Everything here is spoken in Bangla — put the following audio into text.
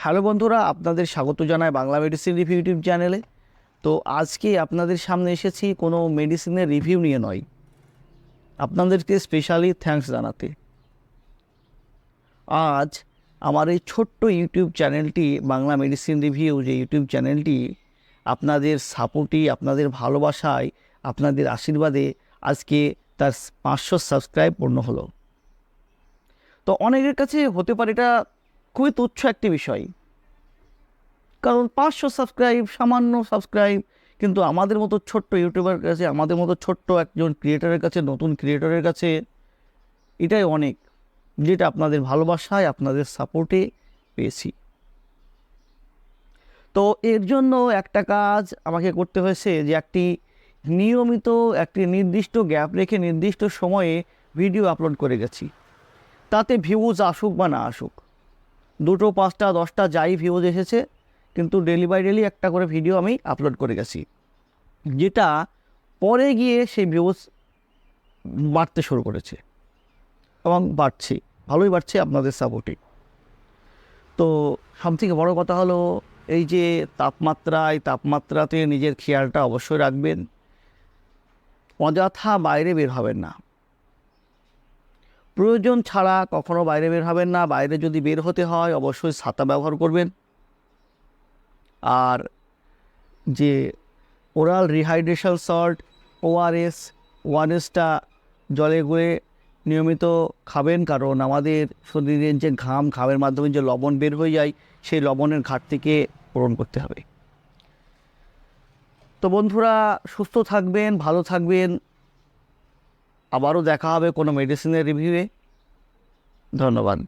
হ্যালো বন্ধুরা, আপনাদের স্বাগত জানাই বাংলা মেডিসিন রিভিউ ইউটিউব চ্যানেলে। তো আজকে আপনাদের সামনে এসেছি কোনো মেডিসিনের রিভিউ নিয়ে নয়, আপনাদেরকে স্পেশালি থ্যাঙ্কস জানাতে। আজ আমার এই ছোট্ট ইউটিউব চ্যানেলটি বাংলা মেডিসিন রিভিউ, যে ইউটিউব চ্যানেলটি আপনাদের সাপোর্টই, আপনাদের ভালোবাসায়, আপনাদের আশীর্বাদে আজকে তার 500 সাবস্ক্রাইব পূর্ণ হলো। তো অনেকের কাছে হতে পারে এটা খুবই তুচ্ছ একটি বিষয়, কারণ 500 সাবস্ক্রাইব সামান্য সাবস্ক্রাইব, কিন্তু আমাদের মতো ছোট্ট ইউটিউবার কাছে, আমাদের মতো ছোট্ট একজন ক্রিয়েটরের কাছে, নতুন ক্রিয়েটরের কাছে এটাই অনেক, যেটা আপনাদের ভালোবাসায়, আপনাদের সাপোর্টে পেয়েছি। তো এর জন্য একটা কাজ আমাকে করতে হয়েছে, যে নিয়মিত একটি নির্দিষ্ট গ্যাপ রেখে নির্দিষ্ট সময়ে ভিডিও আপলোড করে গেছি। তাতে ভিউজ আসুক বা না আসুক, 2, 5, 10টা যাই ভিউজ এসেছে, কিন্তু ডেলি বাই ডেলি একটা করে ভিডিও আমি আপলোড করে গেছি, যেটা পরে গিয়ে সেই ভিউজ বাড়তে শুরু করেছে এবং বাড়ছে, ভালোই বাড়ছে আপনাদের সাপোর্টে। তো সবথেকে বড় কথা হলো এই যে তাপমাত্রাতে নিজের খেয়ালটা অবশ্যই রাখবেন। অযথা বাইরে বের হবেন না, প্রয়োজন ছাড়া কখনো বাইরে বের হবেন না। বাইরে যদি বের হতে হয় অবশ্যই ছাতা ব্যবহার করবেন। আর যে ওরাল রিহাইড্রেশন সল্ট, ওআরএস, ওয়ারেসটা জলে গুলে নিয়মিত খাবেন, কারণ আমাদের শরীরের যে ঘামের মাধ্যমে যে লবণ বের হয়ে যায়, সেই লবণের ঘাটতিকে পূরণ করতে হবে। তো বন্ধুরা, সুস্থ থাকবেন, ভালো থাকবেন। আবারও দেখা হবে কোনো মেডিসিনের রিভিউয়ে। ধন্যবাদ।